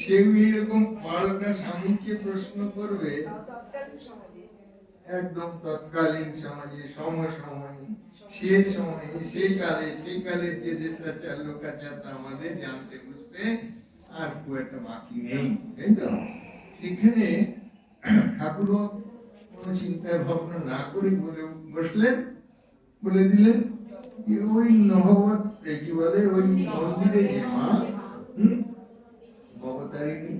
সেও এরকম বারোটা স্বামীকে প্রশ্ন করবে, একদম তৎকালীন সমাজে সমসময় সে সময়ে সে কালে সেই কালের যে দেশাচার লোকাচার তা আমাদের জানতে বুঝতে আর খুব একটা বাকি নেই, তাই তো? সেখানে ঠাকুরও কোনো চিন্তা ভাবনা না করে বলে বসলেন, বলে দিলেন যে ওই নহবত কি বলে ওই মন্দিরে যে মা ভবতারিণী,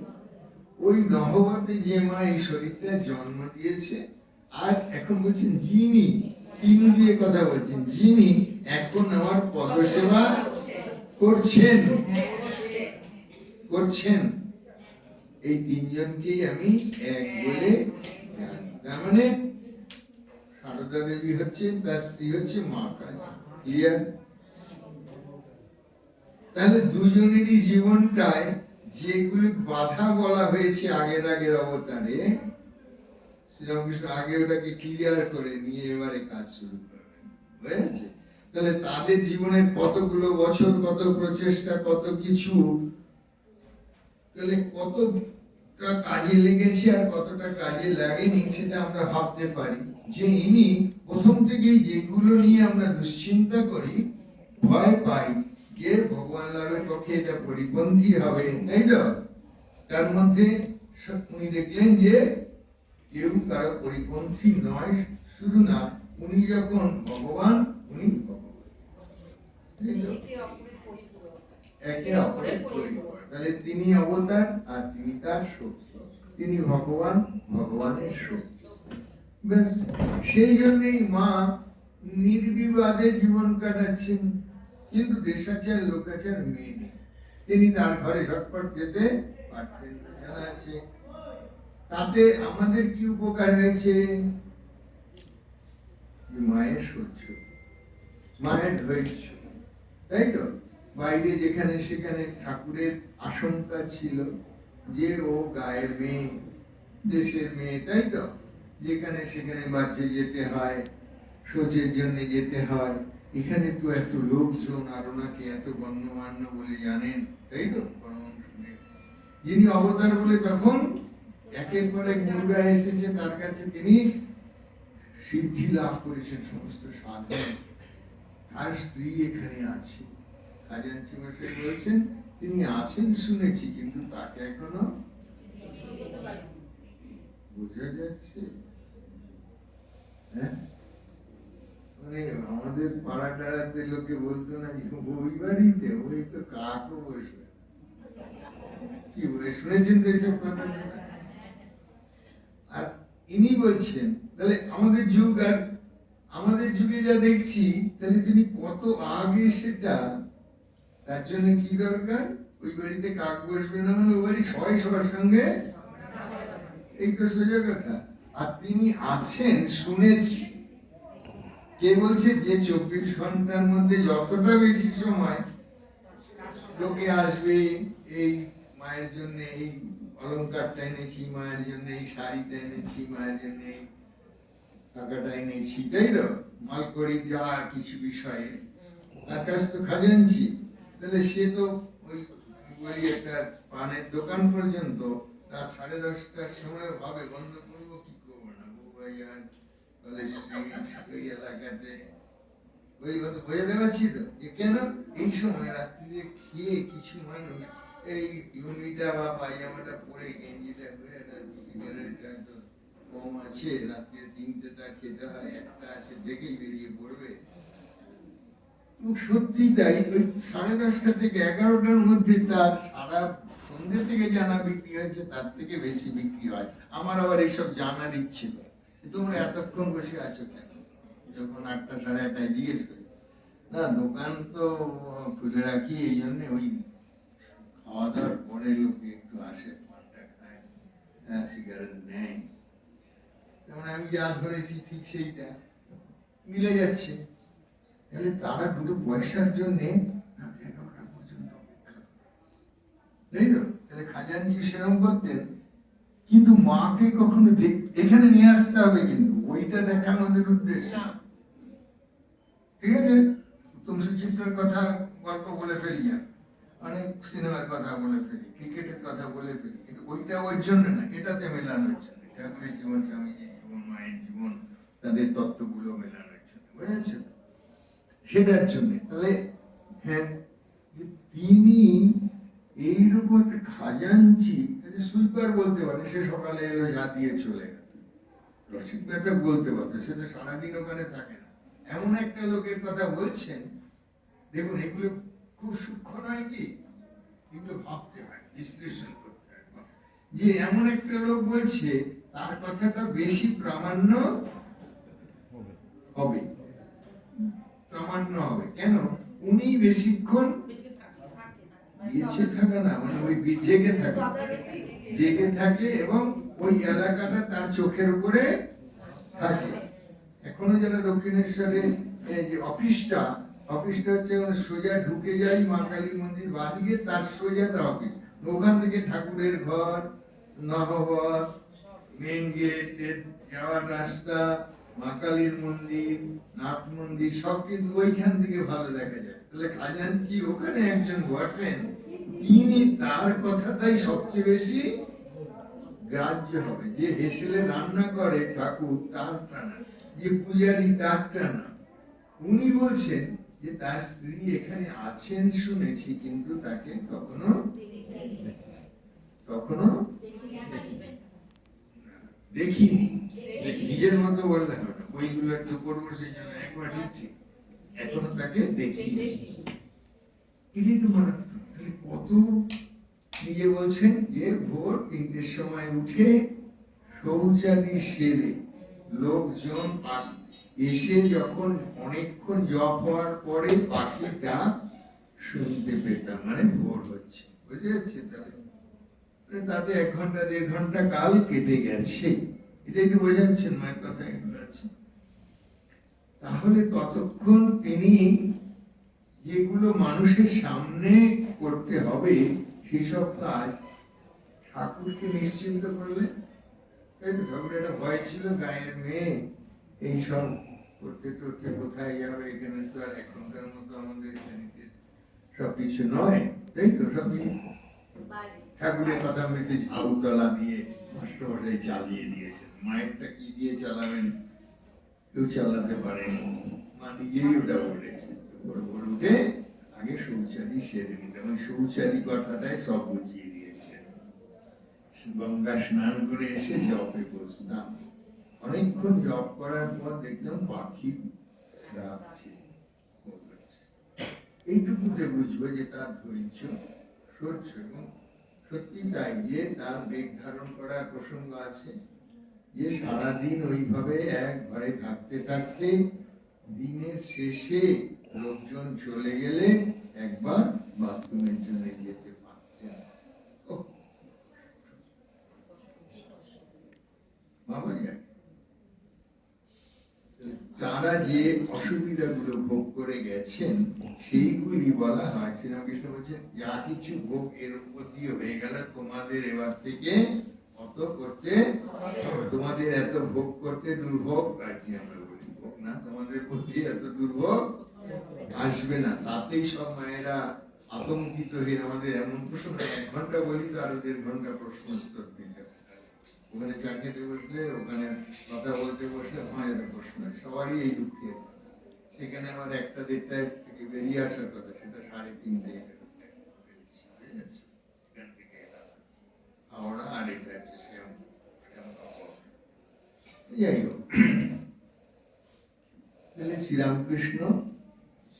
ওই নহবতে যে মা এই শরীরটা জন্ম দিয়েছে, আর এখন বলছেন যিনি, তিনি দিয়ে কথা বলছেন, যিনি এখন আমার পদসেবা করছেন করছেন এই তিনজনকেই আমি এক বলে জানি। তার মানে সারদা দেবী হচ্ছেন, তার স্ত্রী হচ্ছে মা কালী। ক্লিয়ার? তাহলে দুজনেরই জীবনটায় যেগুলি বাধা বলা হয়েছে আগের আগের অবতারে, শ্রীরামকৃষ্ণ আগে ওটাকে ক্লিয়ার করে নিয়ে এবারে কাজ শুরু করবেন, বুঝেছে? তাহলে তাদের জীবনের কতগুলো বছর, কত প্রচেষ্টা, কত কিছু, তাহলে কতটা কাজে লেগেছে আর কতটা কাজে লাগেনি সেটা আমরা ভাবতে পারি। যে ইনি প্রথম থেকেই যেগুলো নিয়ে আমরা দুশ্চিন্তা করি, ভয় পাই যে ভগবান লাভের পক্ষে এটা পরিপন্থী হবে, তাই তো? তার মধ্যে উনি দেখলেন যে কেউ কারো পরিপন্থী নয়, শুধু না, উনি যখন ভগবান, উনি ভগবান, একে অপরের পরিপূরক। তাহলে তিনি অবতার আর তিনি তার শক্তি, তিনি ভগবান, ভগবানের শক্তি। ব্যাস, সেই জন্যই মা নির্বিবাদে জীবন কাটাচ্ছেন। কিন্তু দেশাচার লোকাচার মেয়ে নেই, তিনি তার ঘরে ঝটপট যেতে পারতেন, জানা আছে। তাতে আমাদের কি উপকার হয়েছে? মায়ের সহ্য, মায়ের ধৈর্য, তাই তো? বাইরে যেখানে সেখানে ঠাকুরের আশঙ্কা ছিল যে ও গায়ের মেয়ে, দেশের মেয়ে, তাই তো? যেখানে সেখানে বাঁচে যেতে হয়, সোচের জন্য যেতে হয়। এখানে তো এত লোকজন, আর ওনাকে এত গণ্যমান্য বলে জানেন, তাই তো? যিনি অবতার বলে তখন একের পর এক মুর্গা এসেছে তার কাছে, তিনি সিদ্ধি লাভ করেছেন সমস্ত সাধন। আর স্ত্রী এখানে আছে, খাজাঞ্চি মশাই বলছেন তিনি আছেন শুনেছি, কিন্তু তাকে এখনো বোঝা যাচ্ছে। হ্যাঁ, মানে আমাদের পাড়া টাড়াতে লোকে বলতো না ওই বাড়িতে ওই তো কাকও বসবে, কি বলে শুনেছেন তো এসব কথা? আর ইনি বলছেন তাহলে আমাদের যুগ আর আমাদের যুগে যা দেখছি, তাহলে তিনি কত আগে সেটা। তার জন্য কি দরকার? ওই বাড়িতে কাক বসবে না মানে ওই বাড়ি সবাই সবার সঙ্গে, এই তো সোজা কথা। আর তিনি আছেন শুনেছি। কে বলছে? যে 24 ঘন্টার মধ্যে যতটা বেশি সময় লোকে আসবে, এই মায়ের জন্য এই অলঙ্কারটা এনেছি, মায়ের জন্য এই শাড়িটা এনেছি, মায়ের জন্য এই টাকাটা এনেছি, তাই তো? মালকড়ি যা কিছু বিষয়ে তার কাছ তো খাজানছি। তাহলে সে তো ওই একটা পানের দোকান পর্যন্ত রাত 10:30টার সময় ভাবে বন্ধ করবো কি করবো না, ওই এলাকাতে ওই কথা বোঝাতে পারছি তো, যে কেন এই সময় রাত্রিরে খেয়ে কিছু মানুষ এই লুঙ্গিটা বা পায়জামাটা পরে গেঞ্জিটা পরে সিগারেটটা তো কম আছে, রাত্রে 3টে তার খেতে হয়, একটা আছে দেখেই বেরিয়ে পড়বে। সত্যি তাই, ওই 10:30টা থেকে 11টার মধ্যে তার সারা সন্ধ্যে থেকে জানা বিক্রি হয়েছে তার থেকে বেশি বিক্রি হয়। আমার আবার এইসব জানার ইচ্ছে নেই, তোমরা এতক্ষণ বসে আছো কেন? যখন 8টা 8:30টায় জিজ্ঞেস করি, না দোকান তো খুলে রাখি এই জন্য, ওই খাওয়া দাওয়ার পরে লোকে একটু আসে, পানটা খায়, সিগারেট নেয়। যেমন আমি যা ধরেছি ঠিক সেইটা মিলে যাচ্ছে। তাহলে তারা দুটো পয়সার জন্য রাত 11টা পর্যন্ত অপেক্ষা, তাই তো? তাহলে খাজানজি সেরকম করতেন। কিন্তু মাকে কখনো এখানে নিয়ে আসতে হবে, কিন্তু ওইটা দেখা আমাদের উদ্দেশ্য, ঠিক আছে? উত্তম সুচিত্রার কথা গল্প বলে ফেলি। অনেক সিনেমার কথা বলে ফেলি, ক্রিকেটের কথা বলে ফেলি, কিন্তু ওইটা ওর জন্য না, এটাতে মেলানোর জন্য, ঠাকুরের জীবন, স্বামীজির জীবন, মায়ের জীবন, তাদের তত্ত্বগুলো মেলানোর জন্য, বুঝেছেন? সেটার জন্য তাহলে হ্যাঁ, তিনি এইরকম একটা খাজাঞ্চি, সুইপার বলতে পারে, সে সকালে এলো, যা দিয়ে চলে গেল, রসিক মেহতা বলতে পারতো, সে তো সারাদিন ওখানে থাকে না। এমন একটা লোকের কথা বলছেন, দেখুন এগুলো খুব সূক্ষ্ম নয় কি, এগুলো ভাবতে হয়, বিশ্লেষণ করতে হয়, যে এমন একটা লোক বলছে, তার কথাটা বেশি প্রামাণ্য হবে, প্রামাণ্য হবে কেন? উনি বেশিক্ষণ বেঁচে থাকে না, মানে ওই জেগে থাকে, জেগে থাকে এবং ওই এলাকাটা তার চোখের উপরে থাকে। এখনো যারা দক্ষিণেশ্বরে যে অফিসটা হচ্ছে সোজা ঢুকে যাই মা কালী মন্দির বাদিকে, তার সোজাটা অফিস, ওখান থেকে ঠাকুরের ঘর, নহবত, মেন গেটের যাওয়ার রাস্তা, মা কালীর মন্দির, নাট মন্দির, সব কিন্তু ওইখান থেকে ভালো দেখা যায়। তাহলে খাজাঞ্চি ওখানে একজন বসেন, তিনি তার কথাটাই সবচেয়ে বেশি গ্রাহ্য হবে। যে হেসেলে রান্না করে ঠাকুর, তারটা না, যে পূজারী, তারটা না। উনি বলছেন যে তার স্ত্রী এখানে আছেন শুনেছি, কিন্তু তাকে কখনো দেখিনি। নিজের মতো বললে হবে না, বইগুলো একটু পড়বো, সেই জন্য একবার ঠিক, এখনো তাকে দেখিনি। এটাই তো মারাত্মক। কত নিজে বলছেন যে ভোর 3টের সময় উঠে শৌচাদি সেরে লোকজন এসে যখন অনেকক্ষণ জপ হওয়ার পরে পাখির ডাক শুনতে পেতাম, মানে ভোর হচ্ছে, বুঝে যাচ্ছে? তাহলে তাতে 1 ঘন্টা 1.5 ঘন্টা কাল কেটে গেছে, এটাই তো বোঝাচ্ছেন মায়ের কথা এগুলো আছে। তাহলে ততক্ষণ তিনি যেগুলো মানুষের সামনে করতে হবে সেসব কাজ ঠাকুরকে নিশ্চিন্ত করলে, তাই তো? ঠাকুরের একটা ভয় ছিল, গায়ের মেয়ে এইসব করতে করতে কোথায় যাবে, এখানে তো আর এখনকার মতো আমাদের এখানে সবকিছু নয়, তাই তো? সবই ঠাকুরের কথা বলতে ঝাউতলা দিয়ে মাস্টারমশাই চালিয়ে দিয়েছেন, মায়েরটা কি দিয়ে চালাবেন, কেউ চালাতে পারেন, মা নিজেই ওটা বলেছে, উঠে আগে শৌচাদি সেরে নিতে, মানে শৌচাদি কথাটাই সব বুঝিয়ে দিয়েছে। গঙ্গা স্নান করে এসে জপে বসতাম, অনেকক্ষণ জপ করার পর দেখলাম পাখি ডাকছে, এইটুকুতে বুঝবো যে তার ধৈর্য সহ্য, এবং সত্যি তাই যে তার বেগ ধারণ করার প্রসঙ্গ আছে, যে সারাদিন ওইভাবে এক ঘরে থাকতে থাকতে দিনের শেষে লোকজন চলে গেলে একবার বাথরুমের জন্য যেতে পারতেন। তারা যে অসুবিধাগুলো ভোগ করে গেছেন সেইগুলি বলা হয়, শ্রীরামকৃষ্ণ বলছেন, যা কিছু ভোগ এর উপর দিয়ে হয়ে গেল, তোমাদের এবার থেকে অত করতে, তোমাদের এত ভোগ করতে দুর্ভোগ, আর কি আমরা বলি ভোগ না, তোমাদের প্রতি এত দুর্ভোগ আসবে না। তাতেই সব মায়েরা আতঙ্কিত হয়ে আমাদের এমন প্রশ্ন, 1 ঘন্টা বলি তো আরো 1.5 ঘন্টা প্রশ্ন উত্তর দিতে, ওখানে চা খেতে বসলে, ওখানে কথা বলতে বসলে 5টা প্রশ্ন, সবারই এই দুঃখের। সেখানে আমার 1টা 1.5টায় থেকে বেরিয়ে আসার কথা, সেটা 3:30 হাওড়া, আর এটা হচ্ছে শ্যাম। যাই হোক, তাহলে শ্রীরামকৃষ্ণ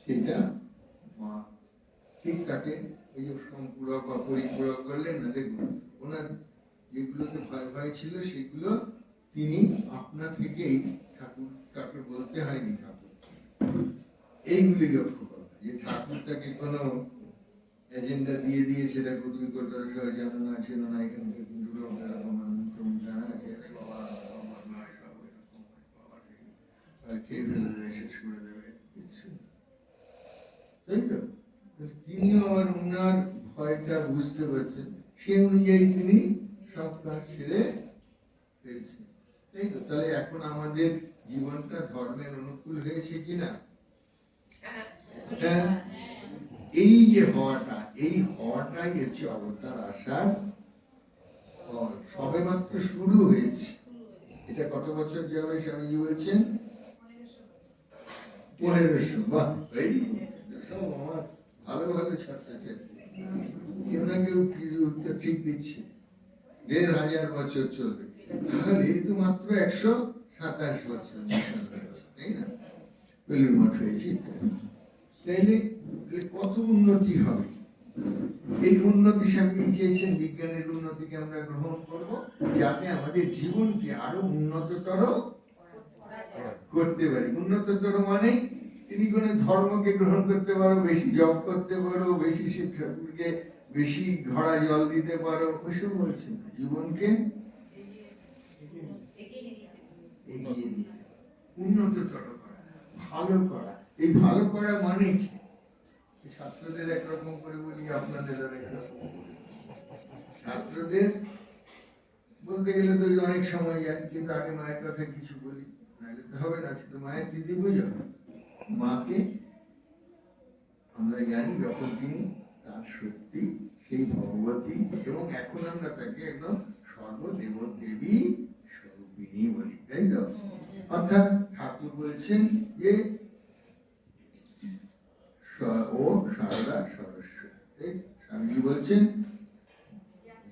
সেটা ঠিক তাকে ওই যে সম্পূরক বা পরিপূরক করলেন না। দেখুন ওনার যেগুলোতে ভয় ভয় ছিল সেগুলো তিনি আপনা থেকেই, ঠাকুর বলতে হয়নি, ঠাকুর এইগুলি লক্ষ্য করা, যে ঠাকুর তাকে কোনো এজেন্ডা দিয়ে দিয়ে সেটা তুমি করতে যেমন আছে না, এখানে কিন্তু লোক এরকম জানা আছে, বাবা নয় সব এরকম, বাবা খেয়ে ফেলে দেবে, শেষ করে দেবে, তাই তো? তিনিও আবার উনার ভয়টা বুঝতে পারছেন, সে অনুযায়ী তিনি সব কাজ ছেড়ে ফেলছেন, তাই তো? তাহলে এখন আমাদের জীবনটা ধর্মের অনুকূল হয়েছে কিনা? হ্যাঁ, এই যে হওয়াটা, এই হওয়াটাই হচ্ছে অবতার আসার ফল। সবে মাত্র শুরু হয়েছে। এটা কত বছর যাবে স্বামীজি বলছেন? 1500। বাহ, এই সব আমার ভালো ভালো ছাত্রছাত্রী, কেউ না কেউ উত্তর ঠিক দিচ্ছে। 1500 বছর চলবে, তাহলে এই তো মাত্র 127 বছর, তাই না? বেলুড় মঠ হয়েছে। তাইলে কত উন্নতি হবে। এই উন্নতি স্বামী চেয়েছেন বিজ্ঞানের উন্নতিকে আমরা গ্রহণ করব, যাতে আমাদের জীবনকে আরো উন্নততর করতে পারি। উন্নততর মানে তিনি কোন ধর্মকে গ্রহণ করতে পারো, বেশি জপ করতে পারো, বেশি শিব ঠাকুরকে বেশি ঘড়া জল দিতে পারো, ওইসব বলছেন। জীবনকে এগিয়ে নিতে, উন্নততর করা, ভালো করা। এই ভালো করা মানে কি? ছাত্রদের একরকম করে বলি, আপনাদের আর একরকম। ছাত্রদের বলতে গেলে তো অনেক সময় যায়, কিন্তু আগে মায়ের কথা কিছু বলি, নাহলে তো হবে না। শুধু মায়ের দিদি বুঝো, মাকে আমরা জানি যখন তিনি তার সত্যি সেই ভগবতী, এবং এখন আমরা তাকে একদম সর্বদেব দেবী স্বরূপিণী বলি, তাই তো? অর্থাৎ ঠাকুর বলছেন যে ও সারদা সরস্বতী, স্বামীজি বলছেন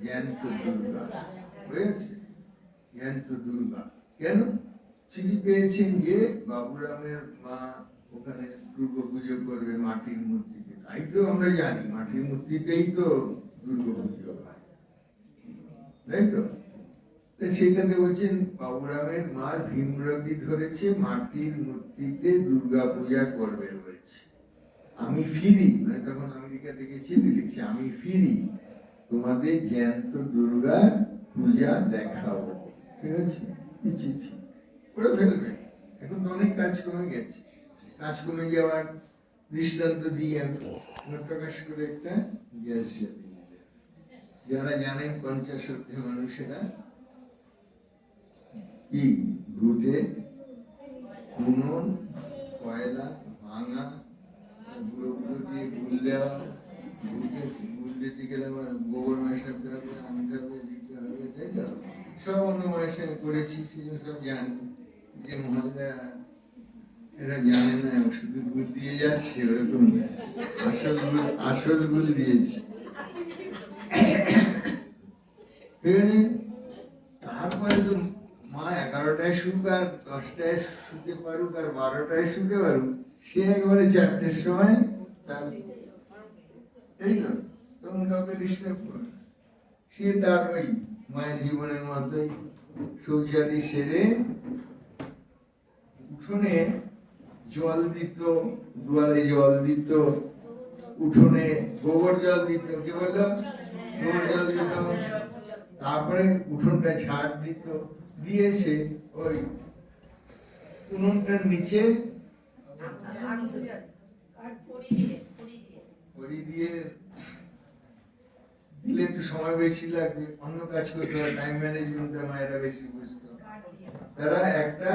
জ্ঞান্ত দুর্গা হয়েছে। জ্ঞান্ত দুর্গা কেন? চিঠি পেয়েছেন যে বাবুরামের মা ওখানে দুর্গা পুজো করবে মাটির মূর্তিতে, তাই তো আমরা জানি মাটির মূর্তিতেই তো দুর্গা পুজো হয়, তাই তো? সেখানে বলছেন বাবুরামের মা ভীমরতি ধরেছে, মাটির মূর্তিতে দুর্গা পূজা করবে বলছে। আমি ফিরি, মানে তখন আমেরিকা থেকে চিঠি লিখছি, আমি ফিরি তোমাদের জ্যান্ত দুর্গার পূজা দেখাবো। ঠিক আছে, চিঠি করে ফেলবে। এখন তো অনেক কাজ কমে গেছে, কাজ কমে যাওয়ার দৃষ্টান্ত দিয়ে আমি প্রকাশ করে একটা গ্যাস যারা জানেন 50 মানুষেরা কি ঘুটে উনুন কয়লা ভাঙা গুঁড়ো গুঁড়ো দিয়ে গুল দেওয়া, গুল দিতে গেলে আমার গোবর মেশাতে হবে, আনতে হবে, দিতে হবে, তাই তো? সব অন্য মেশা করেছি, সেজন্য সব জানি। যে মহাজরা এরা জানে না, শুধু গুল দিয়ে যাচ্ছে, ওরকম আসল গুল দিয়েছি। ঠিক আছে, তারপরে তো মা 11টায় শুক আর 10টায় শুতে পারুক আর 12টায় শুতে পারুক, সে একবারে 4টের সময় তার, তাই তো? তখন কাউকে ডিস্টার্ব করে সে তার ওই মায়ের জীবনের মতোই শৌচাদি সেরে উঠোনে জল দিত, দুয়ারে জল দিত, উঠোনে গোবর জল দিত, কি বললো? গোবর জল দিত। তারপরে উঠোনটা ঝাড় দিত, দিয়েছে ওই উনুনটার নিচে দিয়ে দিলে একটু সময় বেশি লাগবে, অন্য কাজ করতে হয়, টাইম ম্যানেজমেন্টে মায়েরা বেশি বুঝতো। তারা একটা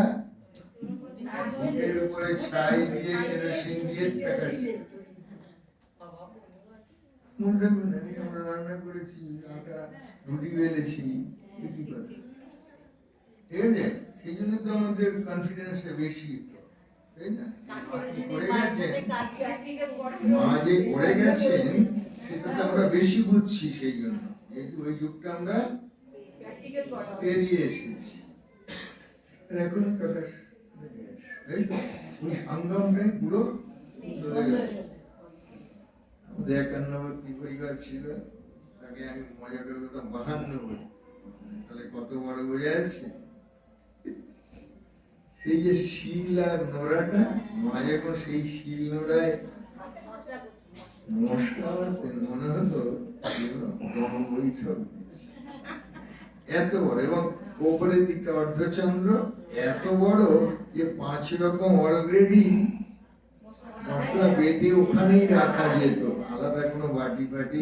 মুখের উপরে ছাই দিয়ে কেরোসিন দিয়ে টাকা মনে রাখবেন, আমরা রান্না করেছি, আটা রুটি বেলেছি, কি কথা, ঠিক আছে? সেই জন্য তো আমাদের কনফিডেন্সটা বেশি, তাই না? করে গেছেন মা যে করে গেছেন সেটা তো আমরা বেশি বুঝছি, সেই জন্য যেহেতু ওই যুগটা আমরা পেরিয়ে এসেছি। এখন কথা ওই সংগ্রামটাই পুরো চলে গেছে। আমাদের 51 পরিবার ছিল, তাকে আমি মজা করে বলতাম 52। তাহলে কত বড় বোঝা যাচ্ছে? সেই যে শিল আর নোড়াটা, মা যখন সেই শিল নোড়ায় মশলা বানাতেন, মনে হতো বৈঠক এত বড়, এবং ওপরের দিকটা অর্ধচন্দ্র এত বড় যে 5 রকম অলরেডি মশলা বেটে ওখানেই রাখা যেত, আলাদা কোনো বাটি ফাটি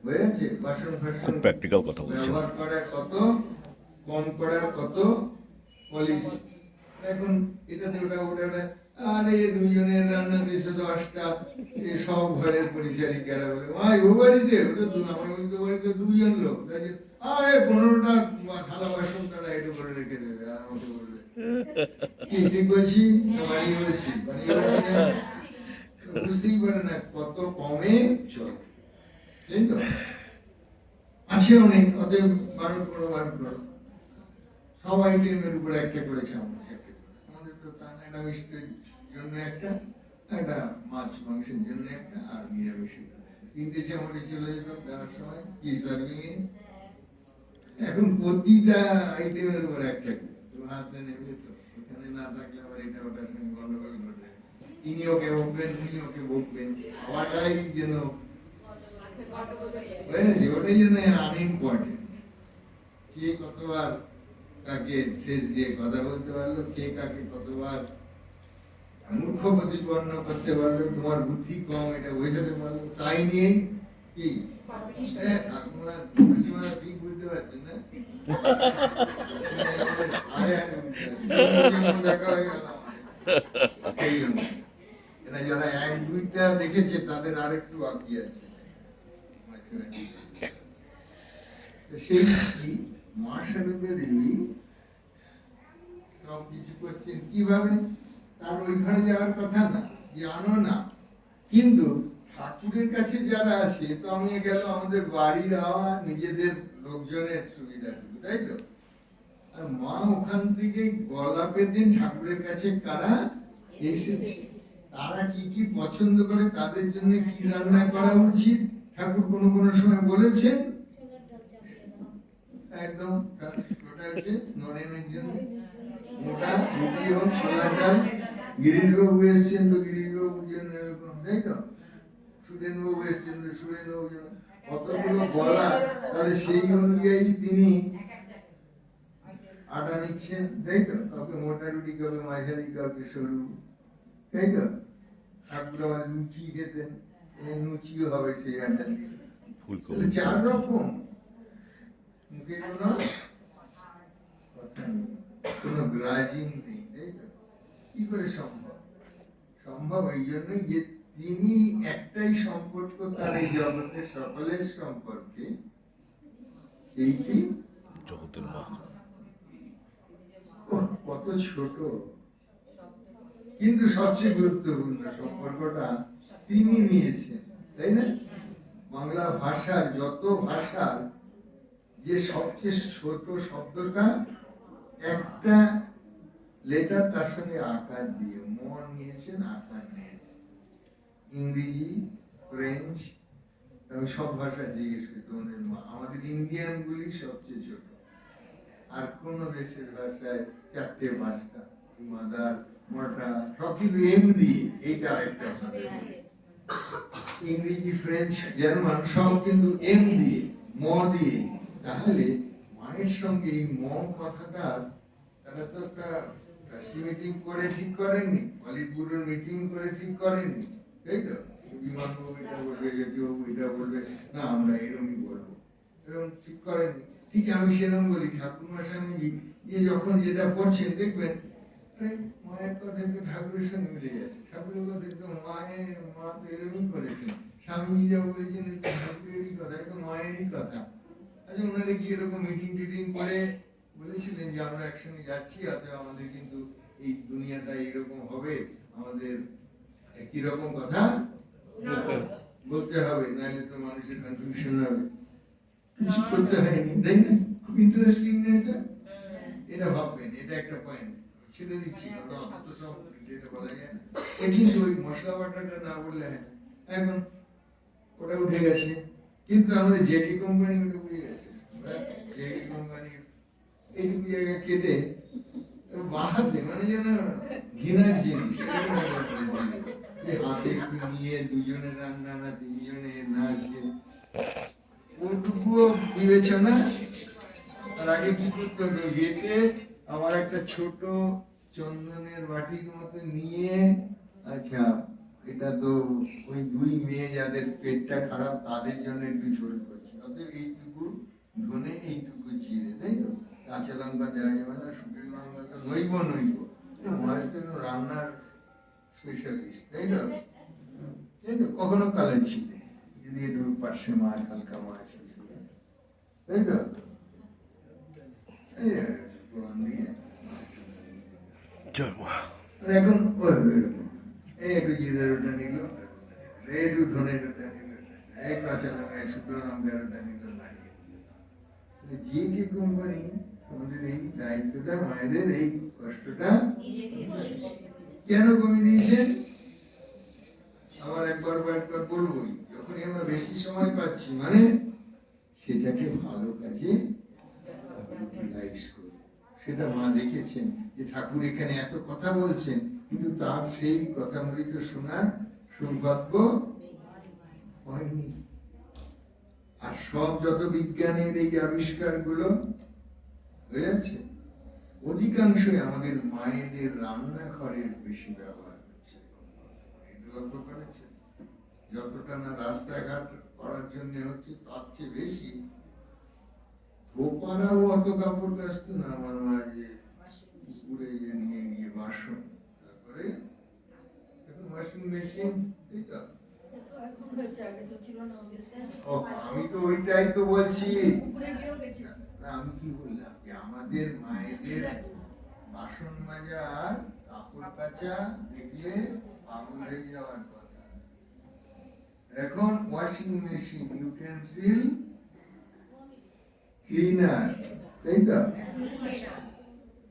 হয়েছে, বাসন ফাসন প্র্যাকটিক্যাল কথা বলছি, ব্যবহার করার কত কম করার কত পলিসি। এখন এটাতে ওটা আরে দুজনের রান্না 10টা সব ঘরের পরিচারিকারা বলে ভাই ও বাড়িতে আমার বাড়িতে 2জন লোক, আরে 15টা থালা বাসন তারা একটু করে রেখে দেবে। আর আমাকে বলবে কি ঠিক বলছি, বাড়ি বলছি বুঝতেই পারে না কত কমে চল, তাই তো আছে অনেক, অতএব বারণ করো বারণ করো, সব আইটেমের উপরে একটা করে চামচ, আমাদের তো তা একটা মিষ্টির জন্য একটা, একটা মাছ মাংসের জন্য একটা, আর নিরামিষের 3টে চামচে চলে যেত দেওয়ার সময় কি সার্ভিং। এখন প্রতিটা আইটেমের উপর একটা হাতে নেবে, তো ওখানে না থাকলে আবার এটা ওটার সঙ্গে গন্ডগোল ঘটবে, ইনি ওকে বকবেন উনি ওকে বকবেন, খাওয়াটাই যেন ওটাই যেন আনইম্পর্টেন্ট। কে কতবার কাকে শেষ দিয়ে কথা বলতে পারলো, কে কাকে কতবার মূর্খ প্রতিপন্ন করতে পারলো, তোমার বুদ্ধি কম এটা বোঝাতে পারলো, তাই নিয়েই কি ঠাকুমা ঠিক বুঝতে পারছেন না, দেখা হয়ে গেল। এরা যারা 1-2টা দেখেছে তাদের আরেকটু বাকি আছে। সেই মা শারদা দেবী সব কিছু করছেন কিভাবে, তার ওই ঘরে যাওয়ার কথা না, জানো না, কিন্তু ঠাকুরের কাছে যারা আছে, তো আমি গেল আমাদের বাড়ির হওয়া নিজেদের লোকজনের সুবিধা, তাই তো, আর মা ওখান থেকে গলা পেতেন ঠাকুরের কাছে কারা এসেছে, তারা কি কি পছন্দ করে, তাদের জন্য কি রান্না করা উচিত, ঠাকুর কোনো কোনো সময় বলেছেন। একদম ওটা হচ্ছে নরেনের জন্য মোটা রুটি এবং ছোলার ডাল, গিরিশবাবু এসছেন তো গিরিশবাবুর জন্য এরকম, তাই তো, সুরেনবাবু এসছেন তো সুরেনবাবুর জন্য কতগুলো বলা, তাহলে সেই অনুযায়ী তিনি আটা নিচ্ছেন, তাই তো, কাউকে মোটা রুটি, কাউকে মাঝারি, কাউকে সরু, তাই তো, ঠাকুর আবার লুচি খেতেন, লুচিও হবে সেই আটা, 4 রকম, মুখে কোনো গ্রাজিং নেই, তাই তো, কি করে সম্ভব? সম্ভব এই জন্যই যে তিনি একটাই সম্পর্ক তার এই জগতের সকলের সম্পর্কে, সেইটি জগতের মা। কত ছোট, কিন্তু সবচেয়ে গুরুত্বপূর্ণ সম্পর্কটা তিনি নিয়েছেন, তাই না? বাংলা ভাষার যত ভাষার যে সবচেয়ে ছোট শব্দটা একটা লেটার, তার সঙ্গে আকার দিয়ে মন নিয়েছেন, আকার নিয়েছেন। ইংরেজি, ফ্রেঞ্চ, আমি সব ভাষা জিজ্ঞেস করি তোমাদের আমাদের ইন্ডিয়ান গুলি সবচেয়ে ছোট, আর কোন দেশের ভাষায় 4টে-5টা, মাদার, মোটা, সব কিন্তু এম দিয়ে, এইটা একটা ইংরেজি, ফ্রেঞ্চ, জার্মান সব কিন্তু এম দিয়ে, ম দিয়ে। তাহলে মায়ের সঙ্গে এই ম কথাটা তারা তো একটা মিটিং করে ঠিক করেননি, পলিটব্যুরোর মিটিং করে ঠিক করেননি, তাই তো, বিমানবাবু এটা বলবে, জ্যোতিবাবু এটা বলবে, না আমরা এরকমই বলবো, এরকম ঠিক করেননি। ঠিক আমি সেরকম বলি, ঠাকুরমা স্বামীজি যে যখন যেটা পড়ছেন দেখবেন মায়ের কথা তো ঠাকুরের সঙ্গে মিলে যাচ্ছে, ঠাকুরের কথা তো মা তো এরকমই করেছেন, স্বামীজি যা বলেছেন ঠাকুরেরই কথা, তো মায়েরই কথা। আচ্ছা, ওনারা কি এরকম মিটিং টিটিং করে বলেছিলেন যে আমরা একসঙ্গে যাচ্ছি, অথবা আমাদের কিন্তু এই দুনিয়াটা এইরকম হবে, আমাদের একই রকম কথা বলতে হবে, নাহলে তো মানুষের কনফিউশন হবে, কিছু করতে হয়নি, তাই না? খুব ইন্টারেস্টিং না এটা? এটা ভাববেন, এটা একটা পয়েন্ট ছেড়ে দিচ্ছি, অত সব এটা বলা যায় না, কিন্তু ওই মশলা বাটাটা না বললে হয় না। এখন ওটা উঠে গেছে, কিন্তু আমাদের জেটি কোম্পানি ওটা উঠে গেছে, জেটি কোম্পানি এইটুকু জায়গা কেটে বাহাতে, মানে যেন ঘৃণার জিনিস, হাতে নিয়ে দুজনে রান্না না 3জনে না, ওটুকুও বিবেচনা। তার আগে কি করতে হতো, গেটে আমার একটা ছোট চন্দনের বাটির মতো নিয়ে, আচ্ছা এটা তো ওই 2 মেয়ে যাদের পেটটা খারাপ তাদের জন্য একটু ঝোল করছি, অতএব এইটুকু ধনে এইটুকু চিড়ে, তাই তো, কাঁচা লঙ্কা দেওয়া যাবে না, শুকনো লঙ্কা তো নইব, মায়ের জন্য রান্নার স্পেশালিস্ট, তাই তো? তাই তো, কখনো কালে ছিল যদি একটু পার্শ্বে মাছ, হালকা মাছ, তাই তো? এই ফোড়ন দিয়ে আর এখন এই একটু জিরের ওটা নিল, একটু ধনের ওটা নিল, এই কাঁচা লঙ্কা শুকনো লঙ্কার ওটা নিল, যে কি কোম্পানি আমাদের এই দায়িত্বটা, মায়েদের এই কষ্টটা কেন কমিয়ে দিয়েছেন? আবার একবার বলবোই, যখনই আমরা বেশি সময় পাচ্ছি মানে সেটাকে ভালো কাজে ইউটিলাইজ করি। সেটা মা দেখেছেন যে ঠাকুর এখানে এত কথা বলছেন, কিন্তু তার সেই কথামৃত শোনার সৌভাগ্য হয়নি। আর সব যত বিজ্ঞানের এই আবিষ্কার গুলো হয়ে যাচ্ছে, অধিকাংশই আমাদের মায়েদের রান্নাঘরের বেশি ব্যবহার হচ্ছে। লক্ষ্য করেছেন? যতটা না রাস্তাঘাট করার জন্য হচ্ছে, তার চেয়ে বেশি গোপারাও অত কাপড় কাচতো না। আমার মা যে পুকুরে নিয়ে গিয়ে বাসন, তারপরে ওয়াশিং মেশিন, আমি তো ওইটাই তো বলছি। আমি কি বললাম যে আমাদের মায়েদের বাসন মাজা আর কাপড় কাচা দেখলে পাগল হয়ে যাওয়ার কথা। এখন ওয়াশিং মেশিন, ইউটেন্সিল ক্লিনার, তাই তো?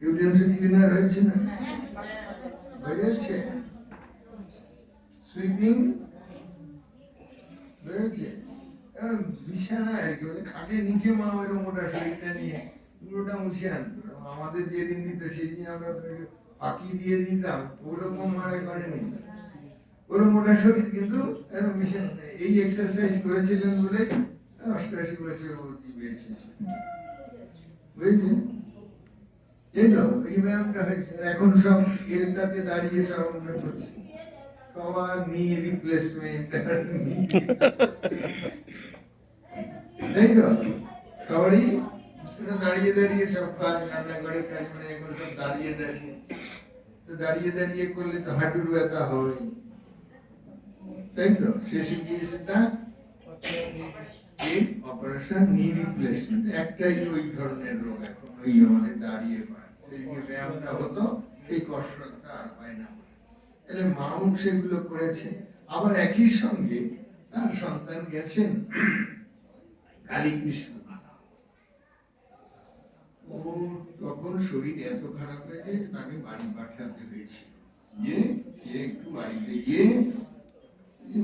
ইউটেন্সিল ক্লিনার হয়েছে না? হয়ে যাচ্ছে। সুইপিং হয়েছে। বিছানায় খাটের নিচে মা ওই মোটা শরীরটা নিয়ে পুরোটা মুছে আনতো। আমাদের যেদিন দিত সেদিন আমরা ফাঁকি দিয়ে দিতাম, ওরকম মারা করেনি। ওর মোটা শরীর কিন্তু এই এক্সারসাইজ করেছিলেন বলে 88 বছর অবধি বেঁচে বুঝেছেন? এই তো এই ব্যায়ামটা হয়েছে। এখন সব এরটাতে দাঁড়িয়ে সব আমরা করছি, সবার নি রিপ্লেসমেন্ট, তাই তো? সবারই দাঁড়িয়ে দাঁড়িয়ে সব কাজ, রান্নাঘরের কাজ, মানে এখন সব দাঁড়িয়ে দাঁড়িয়ে। তো দাঁড়িয়ে দাঁড়িয়ে করলে তো হাঁটুর ব্যথা হয়, তাই তো? শেষে গিয়ে সেটা অপারেশন নি রিপ্লেসমেন্ট, একটাই ওই ধরনের রোগ এখন, ওই আমাদের দাঁড়িয়ে পায়। সেই যে ব্যায়ামটা হতো সেই কষ্টটা আর হয় না। তাহলে মাও সেগুলো করেছে। আবার একই সঙ্গে তার সন্তান গেছেন কালীকৃষ্ণ, ও তখন শরীর এত খারাপ হয়েছে তাকে বাড়ি পাঠাতে হয়েছিল, যে সে একটু বাড়িতে গিয়ে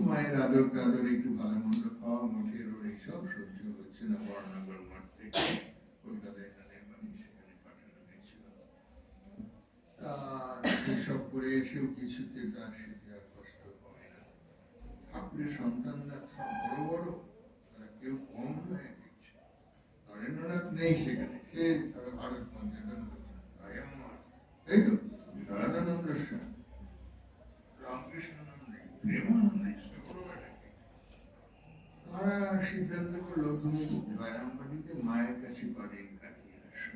মায়ের আদর টাদর, একটু ভালো মন্দ খাওয়া, মুখের ওর এইসব সহ্য হচ্ছে না, বর্ণাগর মাঠ থেকে কলকাতায় সেখানে পাঠানো হয়েছিল। সেসব করে এসেও কিছুতে তার সেটা আর কষ্ট হয় না। ঠাকুরের সন্তানরা সব বড় বড়, তারা কেউ কম নয়। নরেন্দ্রনাথ নেই সেখানে, সে সারা ভারত মন্দিরানন্দ, এই তো রাধানন্দ স্বামী, রামকৃষ্ণানন্দ, প্রেমানন্দ, তারা সিদ্ধান্ত করলো তুমি বারামবাড়িতে মায়ের কাছে বাড়ির কাটিয়ে আসো।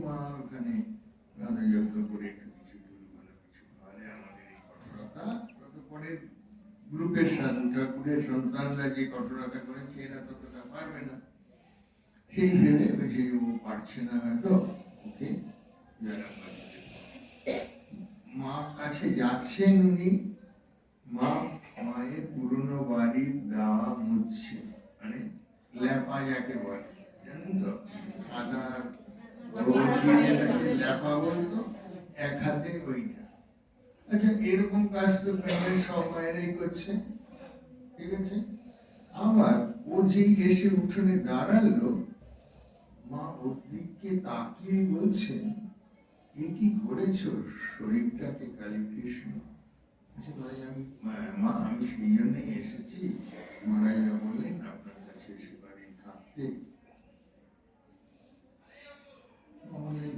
মা ওখানে গানযজ্ঞ করে একটু কিছু ভালো কিছু ভালো, আমাদের এই কঠোরতা পরের গ্রুপের সাধু ঠাকুরের সন্তানরা যে কঠোরতা করেছে এরা ততটা পারবে না, সেই ভেবে যে ও পারছে না হয়তো, ওকে মা কাছে যাচ্ছেন উনি, মা মায়ের পুরনো বাড়ির দাওয়া মুছছে, মানে ল্যাপা যাকে বলে, জানেন তো? আদার ল্যাপা বলতো, এক হাতে ওইটা। আচ্ছা, এরকম কাজ তো প্রায় সব মায়েরাই করছে, ঠিক আছে? আবার ও যেই এসে উঠোনে দাঁড়ালো, মা ওর দিকে তাকিয়ে বলছেন, এ কি করেছ শরীরটাকে কালীকৃষ্ণ? ভাই আমি মা, আমি সেই জন্যই এসেছি, মহারাজরা বললেন আপনার কাছে এসে বাড়ি থাকতে।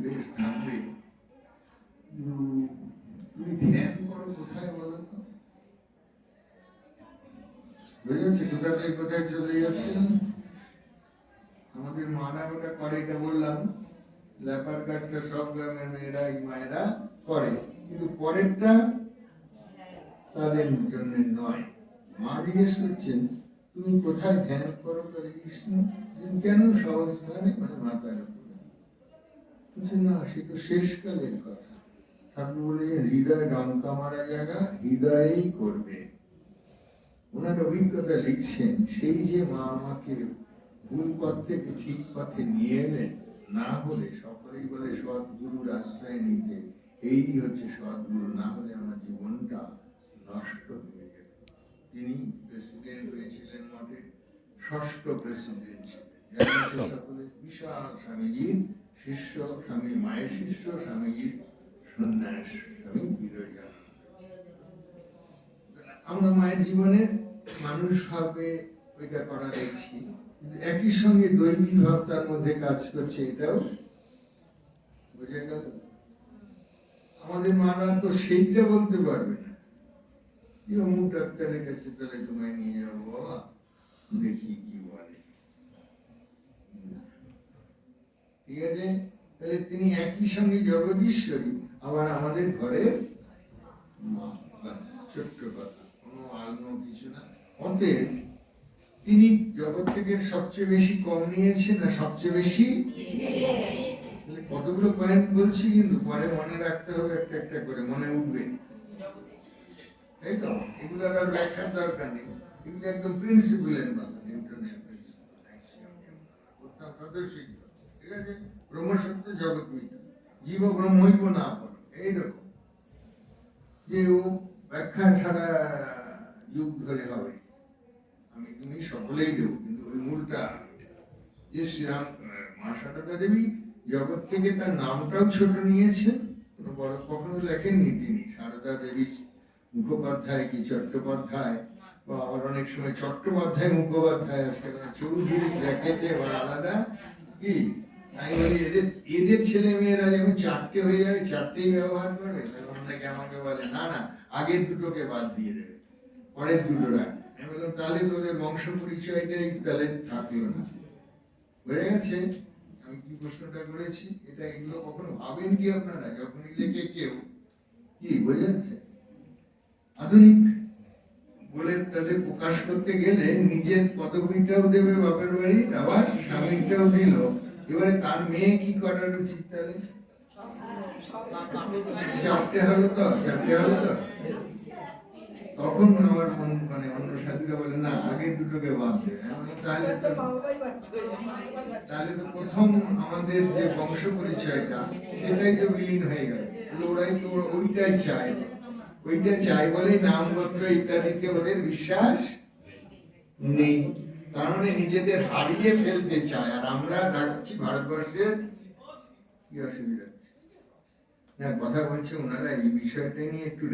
বেশ থাকবে, তুমি ধ্যান করো কোথায় বলো তো? বুঝেছি কোথা থেকে কোথায় চলে যাচ্ছে। আমাদের মারা ওটা করে, এটা বললাম, ল্যাপার কাজটা সব গ্রামের মেয়েরা, এই মায়েরা করে, কিন্তু পরেরটা তাদের জন্য নয়। মা জিজ্ঞেস করছেন তুমি কোথায় ধ্যান করো কালী কৃষ্ণ? কেন সহজ স্থানে, মানে মাতার উপরে? বলছে না, সে তো শেষকালের কথা। ঠাকুর বলেছেন হৃদয় ডঙ্কা মারা জায়গা, হৃদয়েই করবে। ওনার অভিজ্ঞতা লিখছেন, সেই যে মা আমাকে ভুল পথ থেকে ঠিক পথে নিয়ে এলেন, না হলে সকলেই বলে সদ্গুরুর আশ্রয় নিতে, এই হচ্ছে সদ্গুরু, না হলে আমার জীবনটা নষ্ট হয়ে যেত। তিনি প্রেসিডেন্ট হয়েছিলেন মঠে, ষষ্ঠ প্রেসিডেন্ট ছিলেন। সকলে বিশাল স্বামীজির শিষ্য, স্বামী মায়ের শিষ্য, স্বামীজির সন্ন্যাস, স্বামী বিরজানন্দ। আমরা মায়ের জীবনে মানুষ ভাবে ওইটা করা দেখছি, একই সঙ্গে দৈবী ভাব তার মধ্যে কাজ করছে, এটাও বোঝা গেল। আমাদের মারা তো সেইটা বলতে পারবে না যে অমুক ডাক্তারের কাছে তাহলে তোমায় নিয়ে যাবো, বাবা দেখি কি বলে। ঠিক আছে, তাহলে তিনি একই সঙ্গে জগদীশ্বরী, আবার আমাদের ঘরের মা। ছোট্ট কথা, কোনো আলনো কিছু না। অতএব তিনি জগৎ থেকে সবচেয়ে বেশি কম নিয়েছে না সবচেয়ে বেশি? কতগুলো পয়েন্ট বলছি, কিন্তু পরে মনে রাখতে হবে, একটা একটা করে মনে উঠবে, তাই তো? এগুলোর আর ব্যাখ্যার দরকার নেই, এগুলো একদম প্রিন্সিপালের মতো, নিউটনের প্রিন্সিপাল, ঠিক আছে? ব্রহ্মসত্য জগৎ মিথ্যা, জীব ব্রহ্মৈব না পর, এইরকম যে ও ব্যাখ্যা ছাড়া যুগ ধরে হবে। আমি তুমি সকলেই দেবো, কিন্তু ওই মূলটা যে শ্রীরাম মা সারদা দেবী জগৎ থেকে তার নামটাও ছোট নিয়েছেন, কোনো বড় কখনো লেখেননি তিনি। সারদা দেবী মুখোপাধ্যায় কি চট্টোপাধ্যায়, বা আবার অনেক সময় চট্টোপাধ্যায় মুখোপাধ্যায় আছে, চৌধুরী ব্র্যাকেটে বা আলাদা কি। আমি বলি এদের ছেলে মেয়েরা যখন চারটে হয়ে যাবে, চারটেই ব্যবহার করে, তখন অনেকে আমাকে বলে না না আগের দুটোকে বাদ দিয়ে দেবে, পরের দুটো রাখবে। আমি বললাম তাহলে তোদের বংশ পরিচয়টাই তাহলে থাকলো না। বোঝা গেছে আমি কি প্রশ্নটা করেছি? এটা এগুলো কখনো ভাবেন কি আপনারা যখনই লেখে কেউ? কি বোঝা যাচ্ছে? আধুনিক বলে তাদের প্রকাশ করতে গেলে নিজের পদবীটাও দেবে বাপের বাড়ি, আবার স্বামীটাও দিল। এবারে তার মেয়ে কি করার উচিত তাহলে? চারটে হলো তো, চারটে হলো তো। তখন আমার মানে অন্য সাথীরা বলে না আগের দুটোকে বাদ দেবে। তাহলে তো প্রথম আমাদের যে বংশ পরিচয়টা সেটাই তো বিলীন হয়ে গেল। ওরাই তো ওইটাই চায়, ওইটা চাই বলে নামপত্র ইত্যাদিতে ওদের বিশ্বাস নেই, কারণে নিজেদের হারিয়ে ফেলতে চায়। আর আমরা ডাকছি ভারতবর্ষের কি অসুবিধা? কথা বলছে ওনারা এই বিষয়টা নিয়ে একটু